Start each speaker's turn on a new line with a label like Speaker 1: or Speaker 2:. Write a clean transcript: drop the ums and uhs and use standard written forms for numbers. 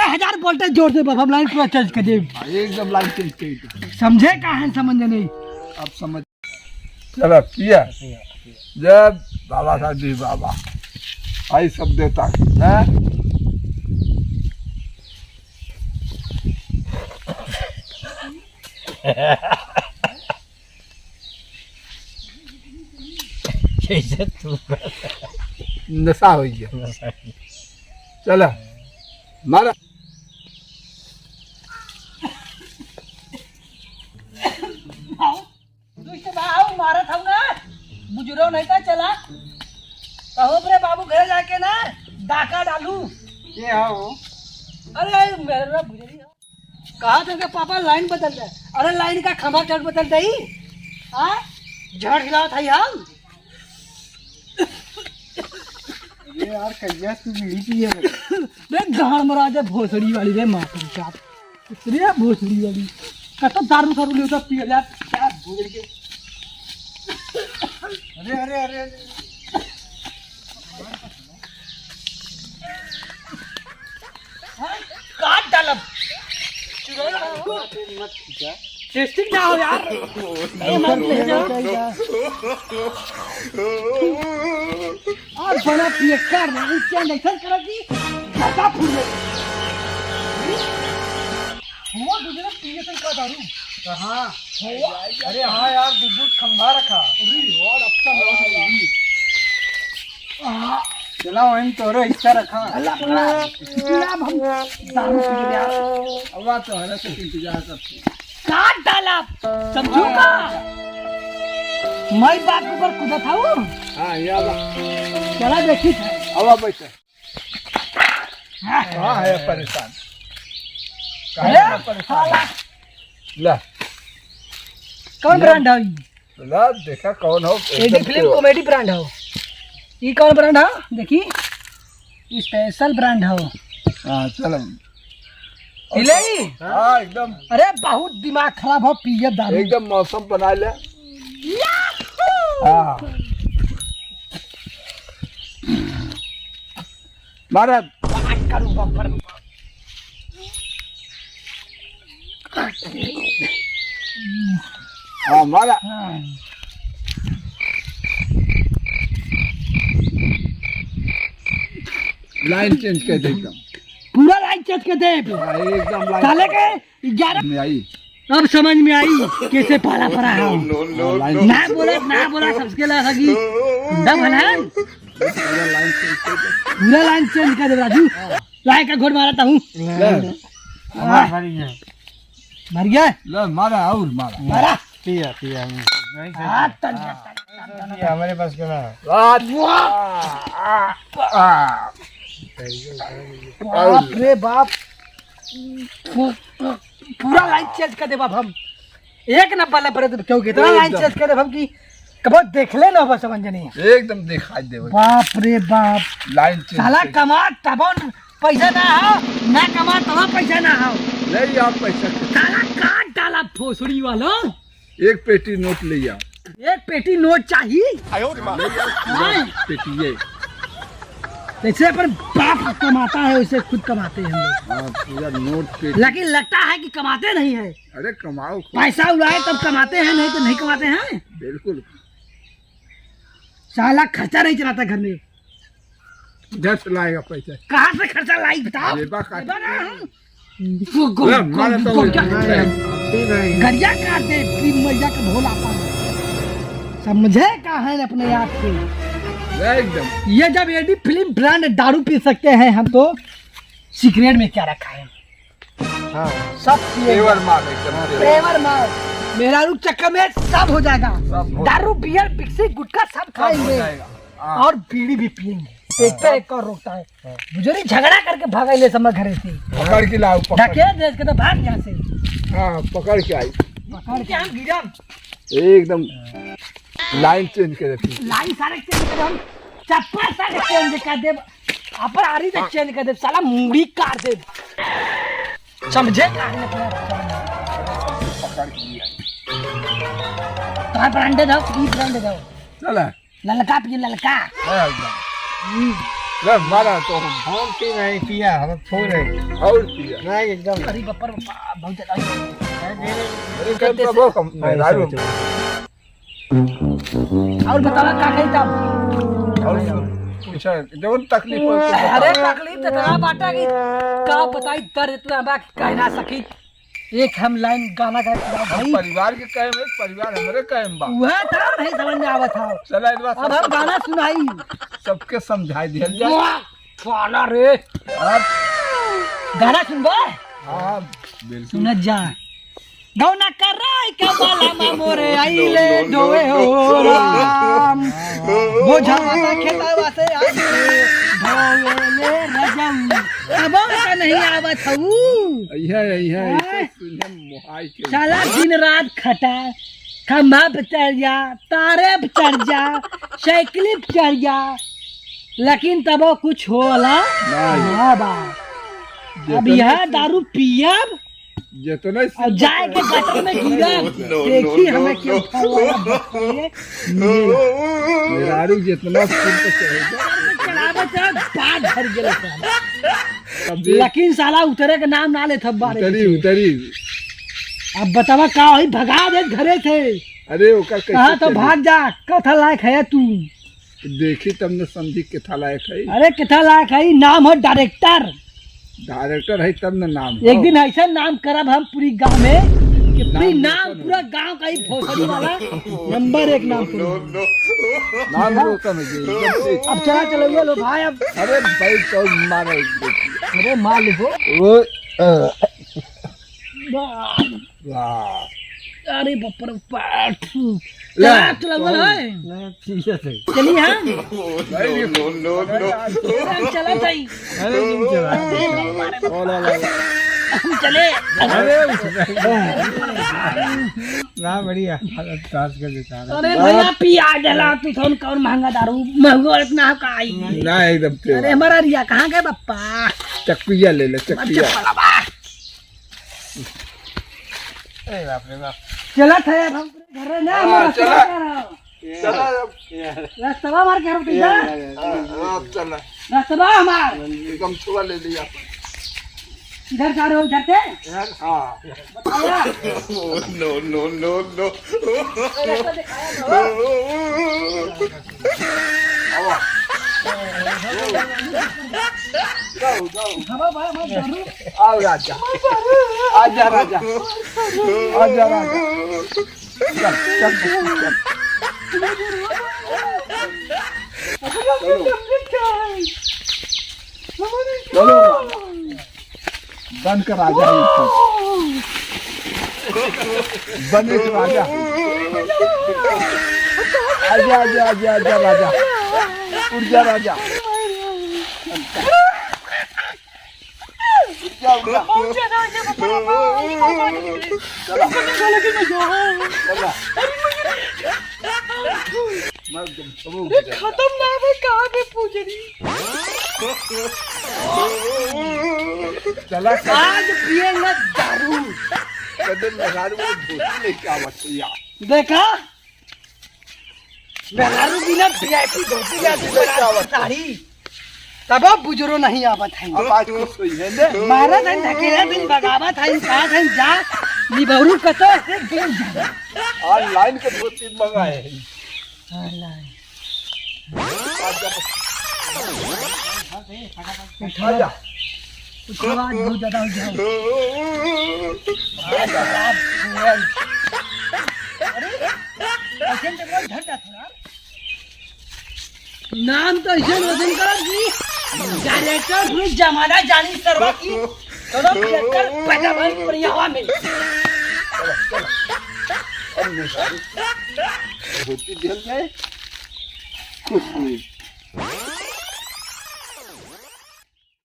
Speaker 1: 1000 voltage जोड़ दे बाबा, हम line पूरा चेंज कर दे।
Speaker 2: एकदम लाइन चेंज कर
Speaker 1: समझे का है समझ नहीं
Speaker 2: अब समझ। चलो पिया जय बाबा साहब जी बाबा आई सब देता है। नशा हो गया। चलो मारा
Speaker 1: मारा था ना बुजुर्ग नहीं था चला कहो रे बाबू घर जाके ना डाका डालू।
Speaker 2: ये आओ
Speaker 1: अरे मेरा बुजुर्ग कहा था कि पापा लाइन बदल दे। अरे लाइन का खंभा चढ़ बदल दे झड़ हिलाओ था हम।
Speaker 2: ये यार कहिया तू बीड़ी पिए
Speaker 1: रे गाड़ मरा दे भोसड़ी वाली रे माता का रे भोसड़ी वाली कतो दारू सारू ले तो पी जा क्या भोसड़ी के।
Speaker 2: अरे अरे अरे
Speaker 1: काट डालब टेस्टिंग ना हो यार। और बना पिए कर नहीं क्या नहीं कर की घाटा फूल हुआ गुजरा पिए का दारू कहां हुआ। अरे हां यार दूध खंभा रखा। अरे और अब तक
Speaker 2: चला वहीं तोरो हिस्सा रखा।
Speaker 1: अल्लाह हम दारू पी लिया।
Speaker 2: अब तो हरा से इंतजार करते
Speaker 1: काट डाला समझू का मैं बात ऊपर कूदा था वो।
Speaker 2: हां या बा
Speaker 1: चला देखी
Speaker 2: अब बैठ हां है परेशान
Speaker 1: अरे परेशान
Speaker 2: ला
Speaker 1: कौन ब्रांड है
Speaker 2: ला देखा कौन हो
Speaker 1: एडी फिल्म कॉमेडी ब्रांड है ये कौन ब्रांड है देखी स्पेशल ब्रांड है।
Speaker 2: हां चलो
Speaker 1: ले
Speaker 2: हां एकदम
Speaker 1: अरे बहुत दिमाग खराब हो पिए दारू
Speaker 2: एकदम मौसम बना ले। हां मारा
Speaker 1: करूं बम्पर
Speaker 2: हां मारा लाइन चेंज कर दे एकदम
Speaker 1: पूरा लाइन चेंज कर दे
Speaker 2: एकदम लाइन
Speaker 1: साले के 11
Speaker 2: में आई।
Speaker 1: अब समझ में आई कैसे पाला पड़ा है। ना बोला सबके लगा कि दम है ना पूरा लाइन चेंज कर दे राजू। लाइन का घोड़ मारता हूँ मर गया
Speaker 2: ले मारा और मारा
Speaker 1: मारा
Speaker 3: पिया पिया हमारे पास
Speaker 1: बाप रे बाप पूरा लाइन चेंज कर दे बाप हम एक न पले पर क्यों कितना लाइन चेंज कर दे हम की कबो देख ले ना बस समझ नहीं
Speaker 2: एकदम दिखाई दे
Speaker 1: बाप रे बाप
Speaker 2: लाइन चेंज
Speaker 1: साला कमा तब पैसा ना हो ना कमा तब पैसा ना हो
Speaker 2: नहीं आप पैसा
Speaker 1: साला काट डाला भोसड़ी वाला।
Speaker 2: एक पेटी नोट ले आओ
Speaker 1: एक पेटी नोट चाहिए
Speaker 2: पेटी ये
Speaker 1: जैसे पर बाप कमाता है वैसे खुद कमाते हैं हम लोग।
Speaker 2: हाँ पूरा नोट पेटी।
Speaker 1: लेकिन लगता है कि कमाते नहीं है।
Speaker 2: अरे कमाओ
Speaker 1: पैसा उड़ाए तब कमाते हैं नहीं तो नहीं कमाते हैं।
Speaker 2: बिल्कुल
Speaker 1: साला खर्चा नहीं चलाता घर में
Speaker 2: घर से लाएगा पैसा
Speaker 1: कहाँ से खर्चा लाई बताओ।
Speaker 2: लेबा काट
Speaker 1: गरिया काट दे फिर मैया का भोला पा समझे का है अपने आप से।
Speaker 2: एकदम
Speaker 1: ये जब एडी फिल्म ब्रांड दारू पी सकते हैं हम तो सिगरेट में क्या रखा है।
Speaker 3: हाँ
Speaker 1: सब
Speaker 2: तेवर मार एकदम
Speaker 1: तेवर मार मेरा रूप चक्कर में सब हो जाएगा।
Speaker 2: सब हो
Speaker 1: दारू बियर मिक्सी गुटखा सब खाएंगे और बीड़ी भी पियेंगे। एक पे एक और रोकता है बुजुर्ग झगड़ा करके भागा ले समझ घरे से
Speaker 2: पकड़ के लाओ
Speaker 1: ढकेल दे के तो भाग यहाँ से।
Speaker 2: हाँ पकड़ के आई
Speaker 1: पकड़ के हम गिरम
Speaker 2: एकदम लाइन चेंज कर देती
Speaker 1: लाइन सारे चेंज कर हम चप्पल सारे चेंज कर दे अपर आरी तक चेंज कर दे साला मुंगड़ी काट दे समझे
Speaker 2: पकड़ के लिया
Speaker 1: तो ब्रांड दो की ब्रांड दो
Speaker 2: चला
Speaker 1: ललका पिए ललका
Speaker 2: ले मारा तो
Speaker 3: हम पी नहीं पिया हम फूल है
Speaker 2: और पिया
Speaker 3: नहीं एकदम
Speaker 1: अरे बप्पर बहुत ज्यादा
Speaker 2: अरे कब तक वो कम दारू
Speaker 1: और बतावा का कही तब
Speaker 2: और पूछा जो तकलीफ हो तो
Speaker 1: अरे तकलीफ तो तेरा बाटा की का बताई दर्द इतना बा कह ना सकी एक हम लाइन गाना गा भाई
Speaker 2: परिवार के कहे में परिवार हमारे कहे में बा
Speaker 1: वह था नहीं समझ में आवत था
Speaker 2: चला इस बात
Speaker 1: अब हम गाना सुनाई
Speaker 2: सबके समझाई दिया जाए
Speaker 1: फाना रे
Speaker 2: अब
Speaker 1: गाना सुनबा
Speaker 2: हाँ बिल्कुल
Speaker 1: सुन जा गौना कर राय के बाला मा मोरे आइले धोए हो राम बोझा माता खेतावा से आइले धोए ले रजम अब का नहीं आवत हूँ
Speaker 2: यह सुने मुहाई के
Speaker 1: साला दिन रात खटा खंभा पे चढ़ जा तारे पे चढ़ जा साइकिल पे चढ़ जा लेकिन तब वो कुछ होला ना बा अब यह दारू पियब
Speaker 2: जितना
Speaker 1: और जाए के गटर में गिरब देखी हमें क्यों
Speaker 2: दारू जितना स्पीड पे चढ़ेगा
Speaker 1: चढ़ावे चढ़ पार भर गेल
Speaker 2: तब
Speaker 1: लेकिन साला उतरे के नाम ना ले थब्बारे
Speaker 2: उतरी
Speaker 1: अब बतावा का होई भगा दे घरे से
Speaker 2: अरे ओकर
Speaker 1: कहा तो
Speaker 2: कैसे
Speaker 1: भाग जा कथा लायक है तू
Speaker 2: देखी तुमने समझी के था लायक है
Speaker 1: अरे कथा लायक है नाम हो डायरेक्टर
Speaker 2: डायरेक्टर है तब न नाम
Speaker 1: एक दिन ऐसा नाम करब हम पूरी गांव में कि पूरी नाम पूरा गांव का ही भोसड़ी वाला नंबर 1 नाम करो
Speaker 2: नाम को समझिए
Speaker 1: अब चला चलो लो भाई अब
Speaker 2: अरे भाई तो मारे
Speaker 1: अरे मार लो
Speaker 2: वो वाह
Speaker 1: अरे बप्पर चला चला बोल है
Speaker 3: नहीं पिया थे
Speaker 1: चलिए हम
Speaker 2: नो
Speaker 1: चला जाई
Speaker 3: अरे नहीं चला
Speaker 1: हम चले
Speaker 3: ना बढ़िया चार्ज कर देता
Speaker 1: अरे भैया पिया डला तू थोन कौन महंगा दारू महंगो इतना का आई
Speaker 2: ना एकदम ते
Speaker 1: अरे हमारा रिया कहाँ गए बप्पा
Speaker 2: चक्किया ले ले चक्किया
Speaker 3: अरे बाप रे बाप
Speaker 1: चला था यार हम घर ना
Speaker 2: हाँ, चला। चला
Speaker 1: रास्ता मार के रुक जा
Speaker 2: चला
Speaker 1: रास्ता हमार
Speaker 2: एकदम छुआ ले लिया
Speaker 1: इधर जा रहे हो इधर से
Speaker 2: हाँ
Speaker 1: बताया
Speaker 2: नो
Speaker 1: रास्ता दिखाया हवा भाई मत दारू
Speaker 2: आओ राजा आजा राजा आजा राजा चल चल चल चलो बन कर राजा बन के राजा आजा आजा आजा आजा राजा उठ जा राजा
Speaker 1: खत्म ना है कहाँ पे पूछ रही
Speaker 2: चला
Speaker 1: आज पिएंगे दारू
Speaker 2: कदम लगा वो धोती लेके आवत यार
Speaker 1: देखा दारू बिना वीआईपी धोती जाती साड़ी तब बुजुर्ग नहीं आवत है
Speaker 2: अब आज कुछ हुई है ने
Speaker 1: मारा था धकेला दिन बगावत है कहा था जा निबरू कतो से गेल जा
Speaker 2: ऑनलाइन के धोती मंगाए आजा
Speaker 1: उठवा बहुत ज्यादा हो जाओ अरे ऐसे तो बहुत झंडा थोड़ा नाम तो ऐसे वजन कर दी डायरेक्टर हुई जमाना जानी सरवा की चलो डायरेक्टर पैदा बन पर यहाँ में
Speaker 2: धोती दिल में खुश हुई